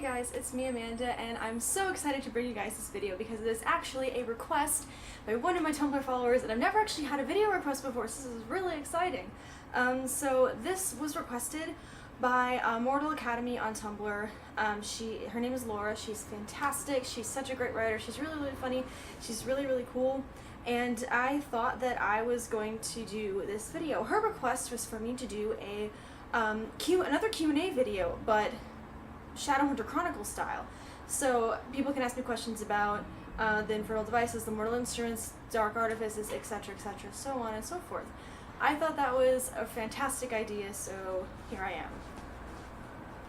Hey guys, it's me Amanda, and I'm so excited to bring you guys this video because it is actually a request by one of my Tumblr followers, and I've never actually had a video request before, so this is really exciting. So this was requested by Mortal Academy on Tumblr. Her name is Laura. She's fantastic. She's such a great writer. She's really funny. She's really cool. And I thought that I was going to do this video. Her request was for me to do a another Q&A video, but Shadowhunter Chronicle style. So people can ask me questions about the Infernal Devices, the Mortal Instruments, Dark Artifices, etc., so on and so forth. I thought that was a fantastic idea, so here I am.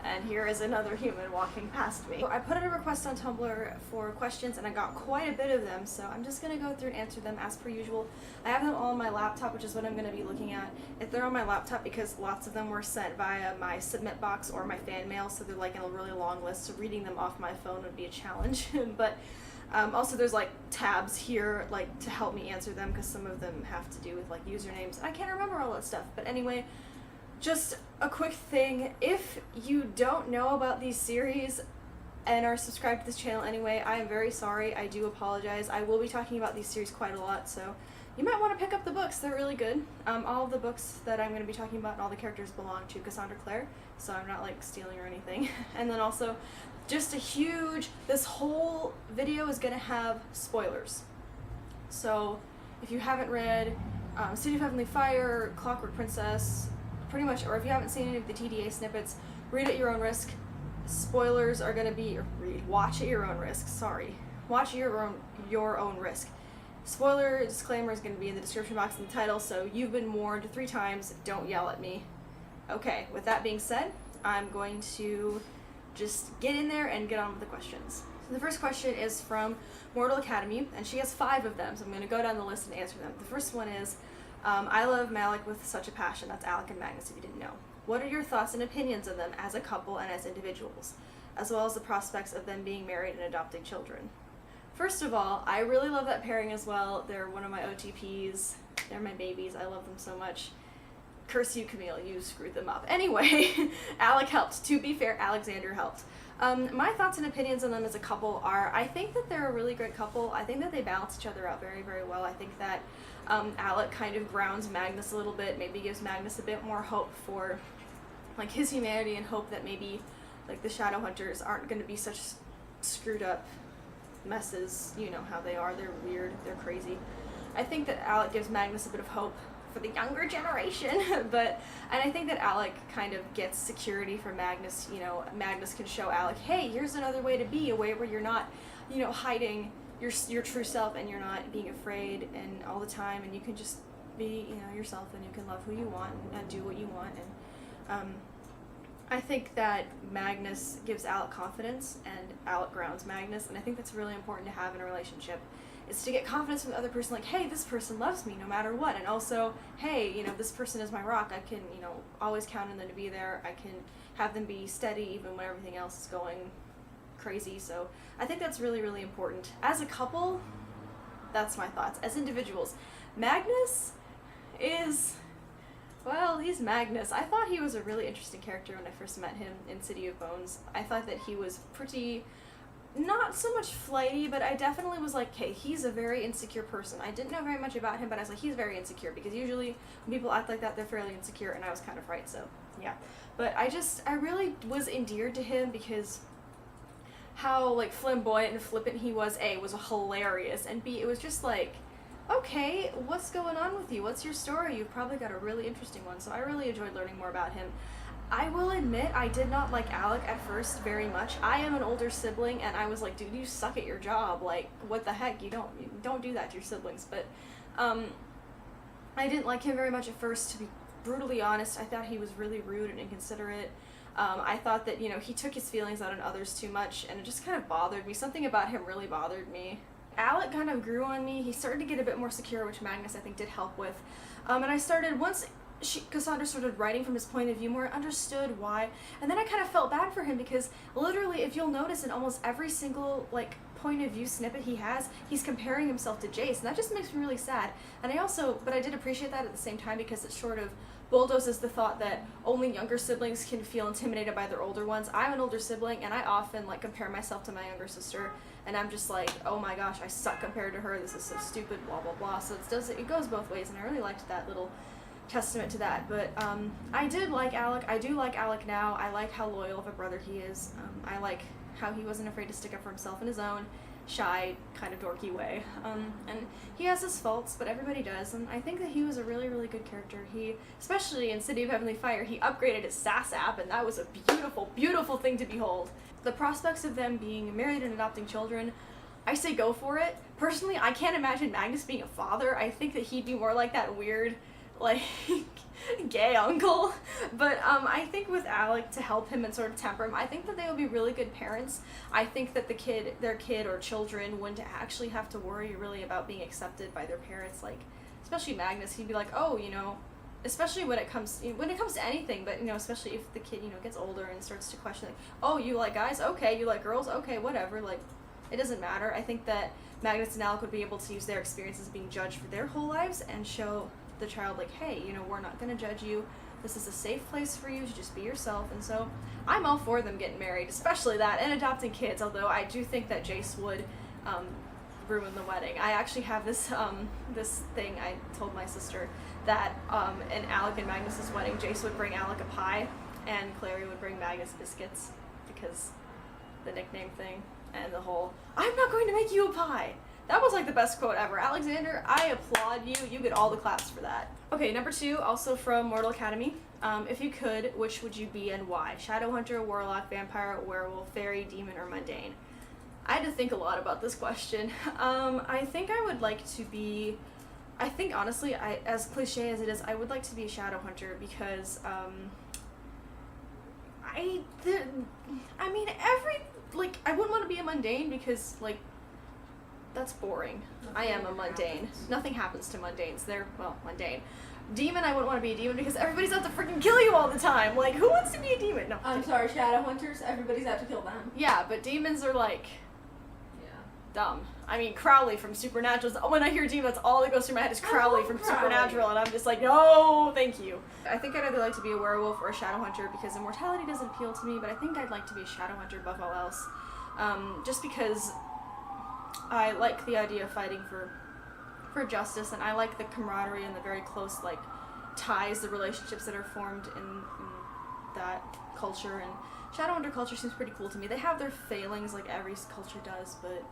And here is another human walking past me. So I put in a request on Tumblr for questions, and I got quite a bit of them, so I'm just going to go through and answer them as per usual. I have them all on my laptop, which is what I'm going to be looking at. If they're on my laptop, because lots of them were sent via my submit box or my fan mail, so they're like in a really long list, so reading them off my phone would be a challenge. But also there's like tabs here like to help me answer them, because some of them have to do with like usernames. I can't remember all that stuff, but anyway. Just a quick thing, if you don't know about these series and are subscribed to this channel anyway, I am very sorry. I do apologize. I will be talking about these series quite a lot, so you might want to pick up the books. They're really good. All of the books that I'm going to be talking about and all the characters belong to Cassandra Clare, so I'm not like stealing or anything. And then also, just a huge, this whole video is going to have spoilers. So if you haven't read City of Heavenly Fire, Clockwork Princess, pretty much, or if you haven't seen any of the TDA snippets, read at your own risk. Spoilers are going to be, watch at your own risk, sorry. Watch at your own risk. Spoiler disclaimer is going to be in the description box and the title, so you've been warned 3 times, don't yell at me. Okay, with that being said, I'm going to just get in there and get on with the questions. So the first question is from Mortal Academy, and she has 5 of them, so I'm going to go down the list and answer them. The first one is, I love Malik with such a passion. That's Alec and Magnus, if you didn't know. What are your thoughts and opinions of them as a couple and as individuals, as well as the prospects of them being married and adopting children? First of all, I really love that pairing as well. They're one of my OTPs. They're my babies. I love them so much. Curse you, Camille. You screwed them up. Anyway, Alec helped. To be fair, Alexander helped. My thoughts and opinions on them as a couple are, I think that they're a really great couple. I think that they balance each other out very well. I think that Alec kind of grounds Magnus a little bit, maybe gives Magnus a bit more hope for like his humanity, and hope that maybe like the Shadowhunters aren't going to be such screwed up messes. You know how they are. They're weird. They're crazy. I think that Alec gives Magnus a bit of hope for the younger generation, and I think that Alec kind of gets security for Magnus. You know, Magnus can show Alec, hey, here's another way to be, a way where you're not, you know, hiding your true self, and you're not being afraid and all the time, and you can just be, you know, yourself, and you can love who you want and do what you want. And I think that Magnus gives Alec confidence, and Alec grounds Magnus, and I think that's really important to have in a relationship. Is to get confidence from the other person, like, hey, this person loves me no matter what, and also, hey, you know, this person is my rock. I can, you know, always count on them to be there. I can have them be steady even when everything else is going crazy. So I think that's really important. As a couple, that's my thoughts. As individuals, Magnus is, well, he's Magnus. I thought he was a really interesting character when I first met him in City of Bones. I thought that he was pretty, not so much flighty, but I definitely was like, hey, he's a very insecure person. I didn't know very much about him, but I was like, he's very insecure, because usually when people act like that, they're fairly insecure, and I was kind of right, so yeah. But I really was endeared to him because how like flamboyant and flippant he was, A, was hilarious, and B, it was just like, okay, what's going on with you? What's your story? You've probably got a really interesting one, so I really enjoyed learning more about him. I will admit, I did not like Alec at first very much. I am an older sibling, and I was like, dude, you suck at your job. Like, what the heck? You don't do that to your siblings. But I didn't like him very much at first, to be brutally honest. I thought he was really rude and inconsiderate. I thought that, you know, he took his feelings out on others too much, and it just kind of bothered me. Something about him really bothered me. Alec kind of grew on me. He started to get a bit more secure, which Magnus, I think, did help with. And I started, once Cassandra started writing from his point of view more, I understood why, and then I kind of felt bad for him, because literally, if you'll notice, in almost every single like point of view snippet he has, he's comparing himself to Jace, and that just makes me really sad. And but I did appreciate that at the same time, because it sort of bulldozes the thought that only younger siblings can feel intimidated by their older ones. I'm an older sibling, and I often like compare myself to my younger sister, and I'm just like, oh my gosh, I suck compared to her, this is so stupid, blah blah blah. So it goes both ways, and I really liked that little testament to that. But I did like Alec. I do like Alec now. I like how loyal of a brother he is. I like how he wasn't afraid to stick up for himself in his own shy, kind of dorky way. And he has his faults, but everybody does, and I think that he was a really, really good character. He, especially in City of Heavenly Fire, he upgraded his SAS app, and that was a beautiful, beautiful thing to behold. The prospects of them being married and adopting children, I say go for it. Personally, I can't imagine Magnus being a father. I think that he'd be more like that weird, like, gay uncle. But I think with Alec, to help him and sort of temper him, I think that they would be really good parents. I think that their kid or children wouldn't actually have to worry really about being accepted by their parents. Like, especially Magnus, he'd be like, oh, you know, especially when it comes to anything, but, you know, especially if the kid, you know, gets older and starts to question, like, oh, you like guys? Okay. You like girls? Okay, whatever. Like, it doesn't matter. I think that Magnus and Alec would be able to use their experiences being judged for their whole lives and show the child, like, hey, you know, we're not going to judge you. This is a safe place for you to just be yourself. And so I'm all for them getting married, especially that, and adopting kids, although I do think that Jace would ruin the wedding. I actually have this this thing I told my sister, that in Alec and Magnus's wedding, Jace would bring Alec a pie and Clary would bring Magnus biscuits, because the nickname thing and the whole, I'm not going to make you a pie. That was like the best quote ever. Alexander, I applaud you. You get all the claps for that. Okay, number 2, also from Mortal Academy. If you could, which would you be and why? Shadowhunter, Warlock, Vampire, Werewolf, Fairy, Demon, or Mundane? I had to think a lot about this question. I think I would like to be, I think honestly, as cliche as it is, I would like to be a Shadowhunter because, I wouldn't want to be a Mundane because, like, that's boring. I am a mundane. Nothing happens to mundanes. They're, well, mundane. Demon, I wouldn't want to be a demon because everybody's out to freaking kill you all the time. Like, who wants to be a demon? No. I'm sorry, Shadowhunters, everybody's out to kill them. Yeah, but demons are, like, yeah, dumb. I mean, Crowley from Supernatural. When I hear demon, that's all that goes through my head is Crowley from Supernatural, and I'm just like, no, thank you. I think I'd either like to be a werewolf or a Shadowhunter because immortality doesn't appeal to me, but I think I'd like to be a Shadowhunter above all else. Just because I like the idea of fighting for justice, and I like the camaraderie and the very close, like, ties, the relationships that are formed in that culture, and Shadowhunter culture seems pretty cool to me. They have their failings like every culture does, but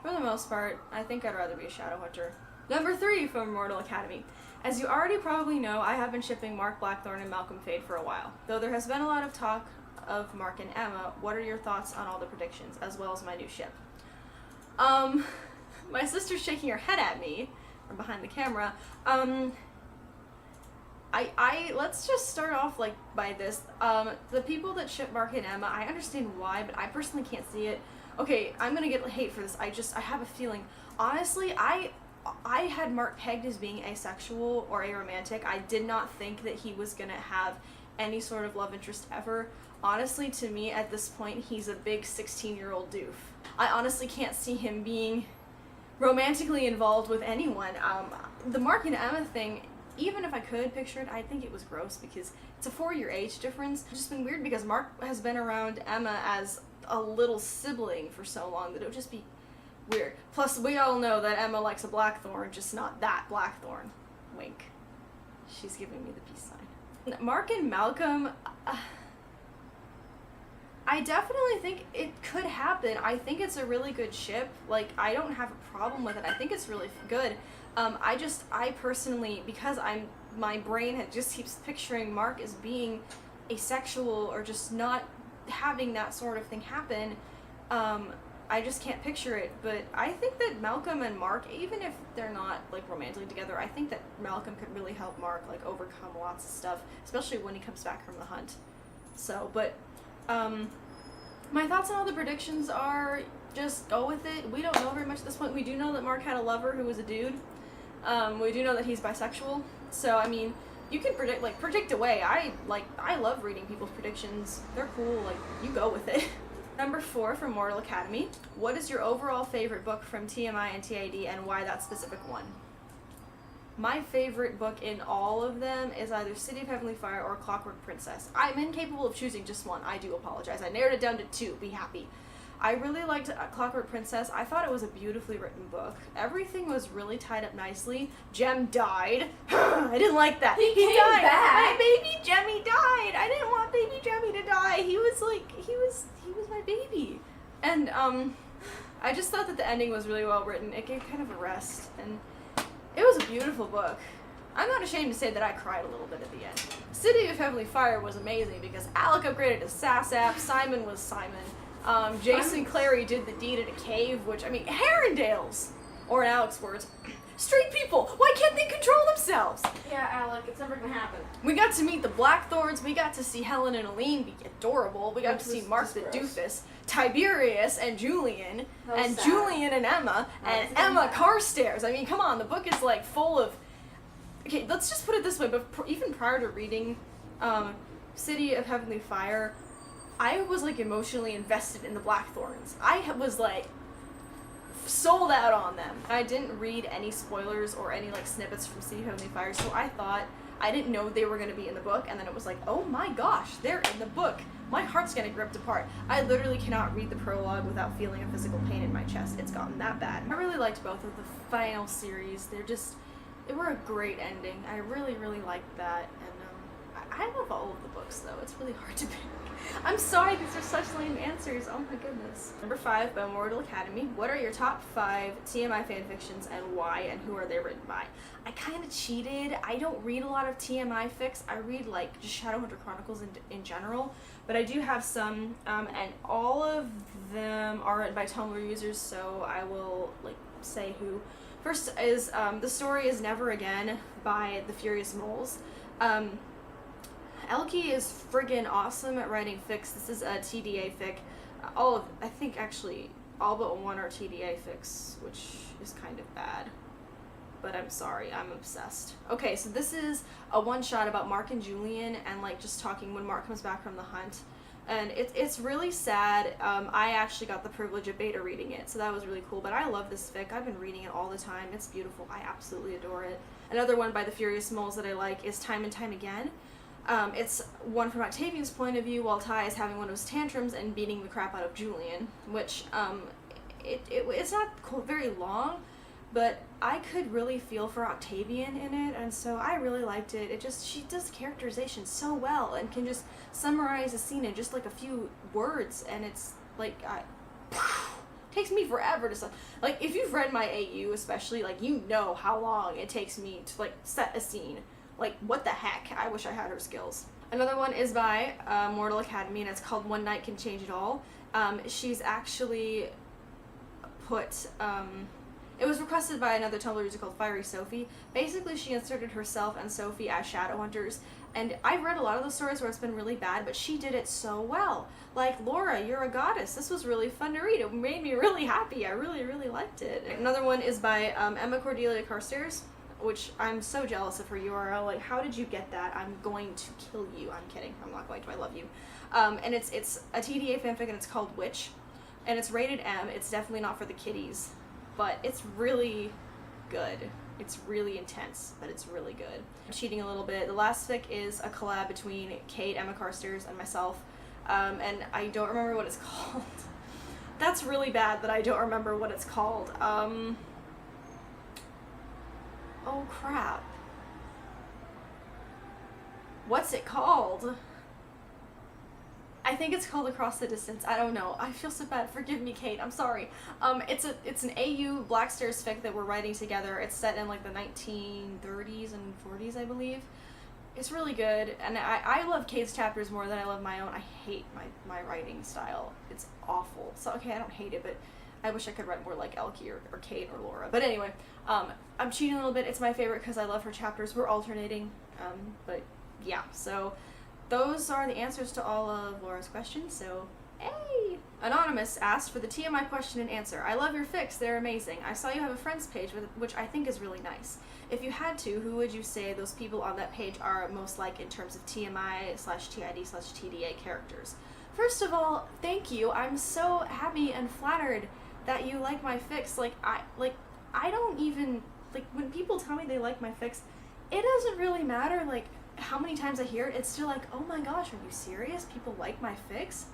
for the most part, I think I'd rather be a Shadowhunter. Number 3 from Mortal Academy. As you already probably know, I have been shipping Mark Blackthorne and Malcolm Fade for a while. Though there has been a lot of talk of Mark and Emma, what are your thoughts on all the predictions, as well as my new ship? My sister's shaking her head at me from behind the camera. Let's just start off, like, by this. The people that ship Mark and Emma, I understand why, but I personally can't see it. Okay, I'm gonna get hate for this. I have a feeling. Honestly, I had Mark pegged as being asexual or aromantic. I did not think that he was gonna have any sort of love interest ever. Honestly, to me, at this point, he's a big 16-year-old doof. I honestly can't see him being romantically involved with anyone. The Mark and Emma thing, even if I could picture it, I think it was gross because it's a 4-year age difference. It's just been weird because Mark has been around Emma as a little sibling for so long that it would just be weird. Plus, we all know that Emma likes a Blackthorn, just not that Blackthorn. Wink. She's giving me the peace sign. Mark and Malcolm, I definitely think it could happen. I think it's a really good ship. Like, I don't have a problem with it. I think it's really good. I personally, because my brain just keeps picturing Mark as being asexual or just not having that sort of thing happen, I just can't picture it. But I think that Malcolm and Mark, even if they're not, like, romantically together, I think that Malcolm could really help Mark, like, overcome lots of stuff, especially when he comes back from the hunt. So, but, my thoughts on all the predictions are just go with it. We don't know very much at this point. We do know that Mark had a lover who was a dude. We do know that he's bisexual. So, I mean, you can predict away. I love reading people's predictions. They're cool. Like, you go with it. Number 4 from Mortal Academy. What is your overall favorite book from TMI and TID and why that specific one? my favorite book in all of them is either City of Heavenly Fire or Clockwork Princess. I'm incapable of choosing just one. I do apologize. I narrowed it down to 2. Be happy. I really liked Clockwork Princess. I thought it was a beautifully written book. Everything was really tied up nicely. Jem died. I didn't like that. He came died. back. My baby Jemmy died. I didn't want baby Jemmy to die. He was my baby. And I just thought that the ending was really well written. It gave kind of a rest, and it was a beautiful book. I'm not ashamed to say that I cried a little bit at the end. City of Heavenly Fire was amazing because Alec upgraded to Sassap, Simon was Simon. Jason Clary did the deed in a cave, which, I mean, Herondales, or in Alec's words, street people, why can't they control themselves? Yeah, Alec, it's never gonna happen. We got to meet the Blackthorns, we got to see Helen and Aline be adorable, we got Which to see was Mark the just gross. Doofus, Tiberius and Julian, That was and sad. Julian and Emma, That and was Emma sad. Carstairs. I mean, come on, the book is like full of... Okay, let's just put it this way, but even prior to reading City of Heavenly Fire, I was like emotionally invested in the Blackthorns. I was like sold out on them. I didn't read any spoilers or any like snippets from City of Heavenly Fire, so I didn't know they were going to be in the book, and then it was like, oh my gosh, they're in the book. My heart's getting ripped apart. I literally cannot read the prologue without feeling a physical pain in my chest. It's gotten that bad. I really liked both of the final series. They were a great ending. I really, really liked that, and I love all of the books, though. It's really hard to pick. I'm sorry, these are such lame answers. Oh my goodness. Number 5, by Mortal Academy. What are your top 5 TMI fanfictions and why, and who are they written by? I kind of cheated. I don't read a lot of TMI fics. I read like just Shadowhunter Chronicles in general, but I do have some, and all of them are written by Tumblr users, so I will like say who. First is The Story Is Never Again by The Furious Moles. Elkie is friggin' awesome at writing fics. This is a TDA fic. I think actually all but one are TDA fics, which is kind of bad. But I'm sorry, I'm obsessed. Okay, so this is a one-shot about Mark and Julian and like just talking when Mark comes back from the hunt. And it's really sad. I actually got the privilege of beta reading it, so that was really cool. But I love this fic. I've been reading it all the time. It's beautiful. I absolutely adore it. Another one by the Furious Moles that I like is Time and Time Again. It's one from Octavian's point of view while Ty is having one of his tantrums and beating the crap out of Julian, which it's not very long, but I could really feel for Octavian in it, and so I really liked it. She does characterization so well and can just summarize a scene in just like a few words, and it's like, takes me forever to like, if you've read my AU especially, like, you know how long it takes me to like set a scene. Like, what the heck? I wish I had her skills. Another one is by Mortal Academy, and it's called One Night Can Change It All. She's actually put, it was requested by another Tumblr user called Fiery Sophie. Basically, she inserted herself and Sophie as Shadowhunters, and I've read a lot of those stories where it's been really bad, but she did it so well. Like, Laura, you're a goddess. This was really fun to read. It made me really happy. I really, really liked it. Another one is by Emma Cordelia Carstairs, which I'm so jealous of her URL. Like, how did you get that? I'm going to kill you. I'm kidding. I'm not going to. I love you. And it's a TDA fanfic, and it's called Witch, and it's rated M. It's definitely not for the kiddies, but it's really good. It's really intense, but it's really good. I'm cheating a little bit. The last fic is a collab between Kate, Emma Carstairs, and myself, and I don't remember what it's called. That's really bad that I don't remember what it's called. Oh crap. What's it called? I think it's called Across the Distance. I don't know. I feel so bad. Forgive me, Kate. I'm sorry. It's an AU Blackstairs fic that we're writing together. It's set in like the 1930s and 40s, I believe. It's really good, and I love Kate's chapters more than I love my own. I hate my writing style. It's awful. So, okay, I don't hate it, but I wish I could write more like Elkie or Kate or Laura. But anyway, I'm cheating a little bit. It's my favorite because I love her chapters. We're alternating, but yeah, so those are the answers to all of Laura's questions, so hey! Anonymous asked for the TMI question and answer. I love your fics, they're amazing. I saw you have a friends page, which I think is really nice. If you had to, who would you say those people on that page are most like in terms of TMI/TID/TDA characters? First of all, thank you. I'm so happy and flattered that you like my fics. I don't even like, when people tell me they like my fics, it doesn't really matter, like, how many times I hear it. It's still like, oh my gosh, are you serious? People like my fics?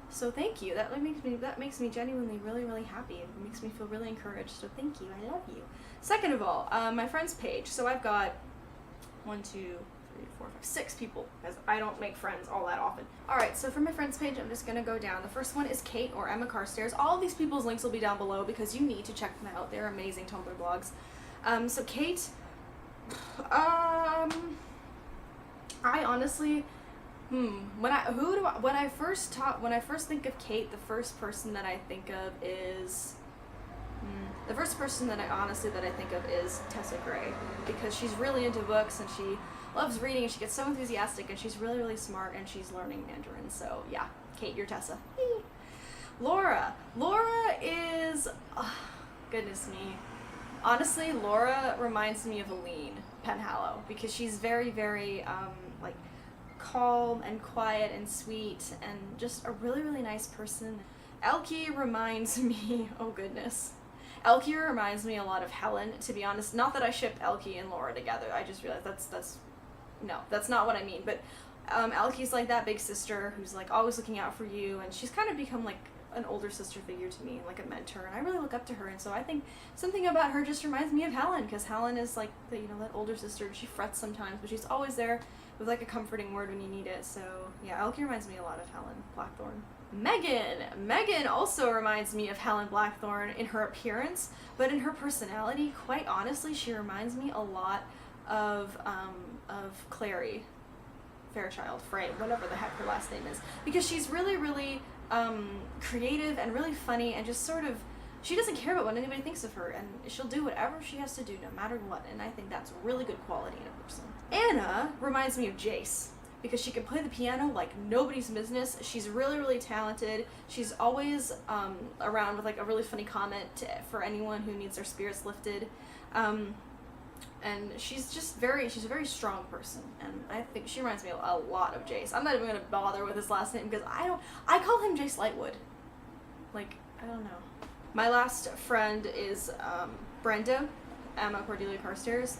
So thank you. That makes me genuinely really, really happy. It makes me feel really encouraged. So thank you. I love you. Second of all, my friends page. So I've got 6 people, because I don't make friends all that often. Alright, so for my friends page, I'm just gonna go down. The first one is Kate or Emma Carstairs. All of these people's links will be down below because you need to check them out. They're amazing Tumblr blogs. So Kate, I honestly, when I first think of Kate, the first person that I think of is, Tessa Gray, because she's really into books and she loves reading and she gets so enthusiastic and she's really, really smart and she's learning Mandarin. So yeah, Kate, you're Tessa. Laura is, goodness me. Honestly, Laura reminds me of a Lien Penhallow, because she's very, very, like, calm and quiet and sweet and just a really, really nice person. Elkie reminds me, oh goodness. Elkie reminds me a lot of Helen, to be honest. Not that I ship Elkie and Laura together, I just realized that's not what I mean, but Elkie's like that big sister who's like always looking out for you, and she's kind of become like an older sister figure to me, like a mentor, and I really look up to her, and so I think something about her just reminds me of Helen, because Helen is like the, that older sister, and she frets sometimes, but she's always there with like a comforting word when you need it. So yeah, Elkie reminds me a lot of Helen Blackthorne. Megan also reminds me of Helen Blackthorne in her appearance, but in her personality, quite honestly, she reminds me a lot of Clary Fairchild, Frey, whatever the heck her last name is, because she's really, really creative and really funny, and just sort of, she doesn't care about what anybody thinks of her, and she'll do whatever she has to do no matter what, and I think that's a really good quality in a person. Anna reminds me of Jace, because she can play the piano like nobody's business. She's really, really talented. She's always around with like a really funny comment for anyone who needs their spirits lifted. And she's a very strong person, and I think she reminds me a lot of Jace. I'm not even gonna bother with his last name because I call him Jace Lightwood. Like, I don't know. My last friend is Brenda, Emma Cordelia Carstairs.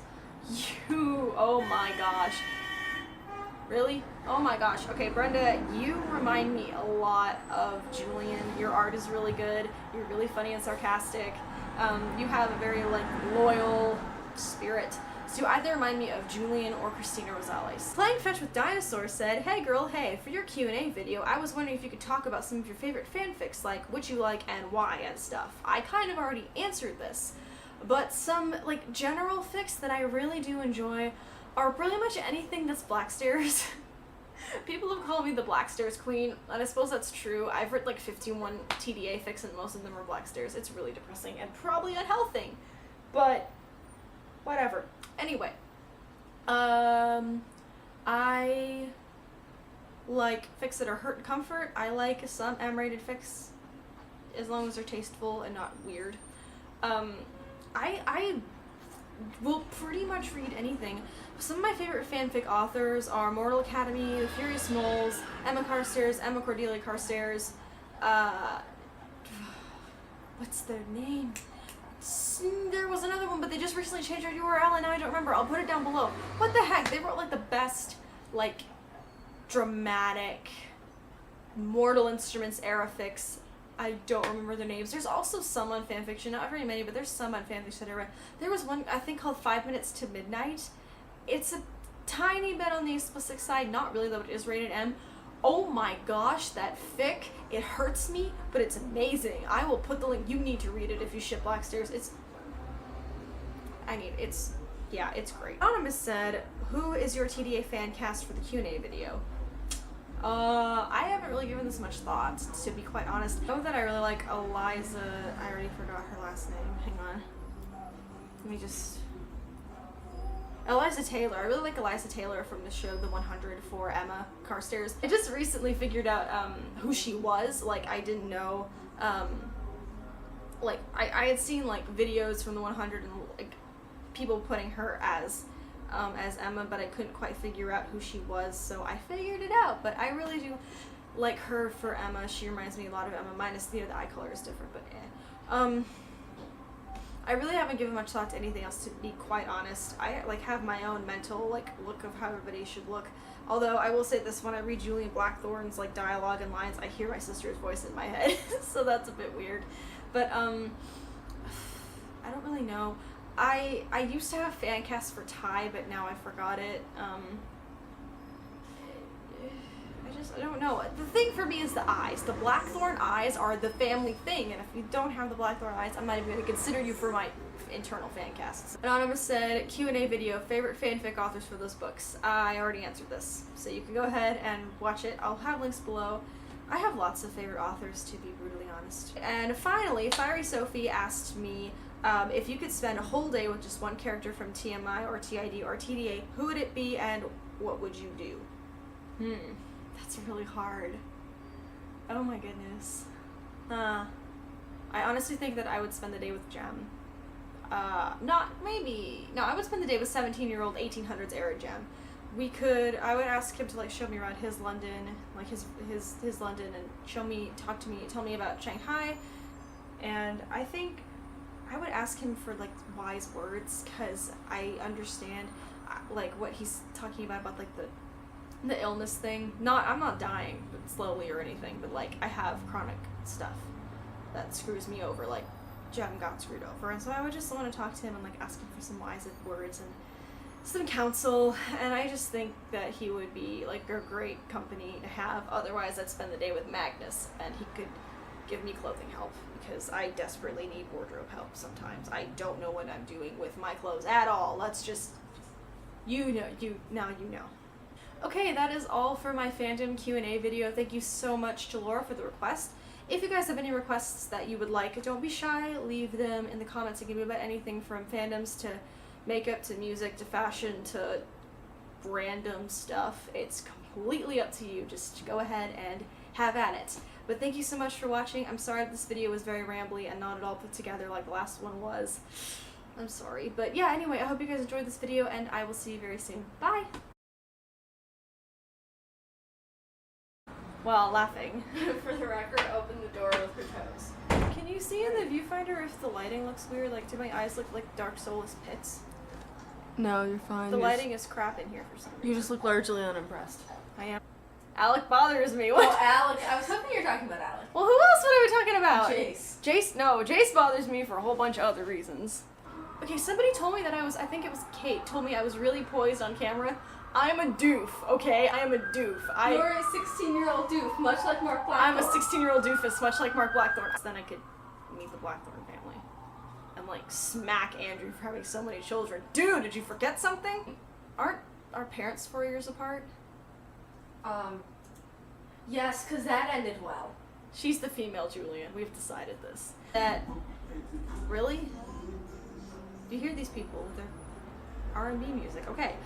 Oh my gosh. Really? Oh my gosh. Okay, Brenda, you remind me a lot of Julian. Your art is really good. You're really funny and sarcastic. You have a very like loyal spirit. So you either remind me of Julian or Christina Rosales. Playing Fetch with Dinosaurs said, "Hey girl, hey, for your Q&A video, I was wondering if you could talk about some of your favorite fanfics, like which you like and why and stuff." I kind of already answered this, but some like general fics that I really do enjoy are pretty much anything that's Blackstairs. People have called me the Blackstairs queen, and I suppose that's true. I've read like 51 TDA fics and most of them are Blackstairs. It's really depressing and probably unhealthy, but whatever. Anyway, I like fics that are hurt and comfort. I like some M-rated fics, as long as they're tasteful and not weird. I will pretty much read anything. Some of my favorite fanfic authors are Mortal Academy, The Furious Moles, Emma Carstairs, Emma Cordelia Carstairs, what's their name? There was another one, but they just recently changed their URL and now I don't remember. I'll put it down below. What the heck? They wrote like the best, like, dramatic Mortal Instruments era fics. I don't remember their names. There's also some on fanfiction, not very many, but there's some on fanfiction that I read. There was one, I think, called 5 Minutes to Midnight. It's a tiny bit on the explicit side, not really though, it is rated M. Oh my gosh, that fic, it hurts me, but it's amazing. I will put the link, you need to read it if you ship Blackstairs. Yeah, it's great. Anonymous said, "Who is your TDA fan cast for the Q&A video?" I haven't really given this much thought, to be quite honest. I know that I really like Eliza, I already forgot her last name, hang on. Let me just... Eliza Taylor. I really like Eliza Taylor from the show The 100 for Emma Carstairs. I just recently figured out who she was. Like, I didn't know, like, I had seen like videos from The 100 and like people putting her as Emma, but I couldn't quite figure out who she was, so I figured it out. But I really do like her for Emma. She reminds me a lot of Emma, minus the eye color is different, but I really haven't given much thought to anything else, to be quite honest. I like have my own mental like look of how everybody should look. Although I will say this, when I read Julian Blackthorne's like dialogue and lines, I hear my sister's voice in my head, so that's a bit weird. But I don't really know. I used to have fan casts for Ty, but now I forgot it. I don't know. The thing for me is the eyes. The Blackthorn eyes are the family thing, and if you don't have the Blackthorn eyes, I'm not even going to consider you for my internal fan casts. Anonymous said, Q&A video, favorite fanfic authors for those books. I already answered this, so you can go ahead and watch it. I'll have links below. I have lots of favorite authors, to be brutally honest. And finally, Fiery Sophie asked me if you could spend a whole day with just one character from TMI or TID or TDA, who would it be and what would you do? That's really hard. Oh my goodness. I honestly think that I would spend the day with Jem. I would spend the day with 17-year-old 1800s era Jem. I would ask him to like show me around his London, like his London, and tell me about Shanghai. And I think I would ask him for like wise words, because I understand like what he's talking about like the illness thing. I'm not dying but slowly or anything, but like I have chronic stuff that screws me over, like Jem got screwed over, and so I would just want to talk to him and like ask him for some wise words and some counsel, and I just think that he would be like a great company to have. Otherwise I'd spend the day with Magnus, and he could give me clothing help, because I desperately need wardrobe help sometimes. I don't know what I'm doing with my clothes at all. Let's just, you know. Okay, that is all for my fandom Q&A video. Thank you so much to Laura for the request. If you guys have any requests that you would like, don't be shy, leave them in the comments. It can be about anything from fandoms to makeup to music to fashion to random stuff. It's completely up to you. Just go ahead and have at it. But thank you so much for watching. I'm sorry this video was very rambly and not at all put together like the last one was. I'm sorry. But yeah, anyway, I hope you guys enjoyed this video, and I will see you very soon. Bye! While laughing. For the record, open the door with her toes. Can you see in the viewfinder if the lighting looks weird? Like, do my eyes look like dark soulless pits? No, you're fine. The lighting is crap in here for some reason. You just look largely unimpressed. I am. Alec bothers me. What? Oh, Alec. I was hoping you were talking about Alec. Well, who else would I be talking about? Jace. Jace bothers me for a whole bunch of other reasons. Okay, somebody told me that I think it was Kate, told me I was really poised on camera. I'm a doof, okay? I am a doof. You're a 16-year-old doof, much like Mark Blackthorne. I'm a 16-year-old doofus, much like Mark Blackthorne. Then I could meet the Blackthorne family and like smack Andrew for having so many children. Dude, did you forget something? Aren't our parents 4 years apart? Yes, because that ended well. She's the female Julian. We've decided this. That, really? Do you hear these people with their R&B music? Okay,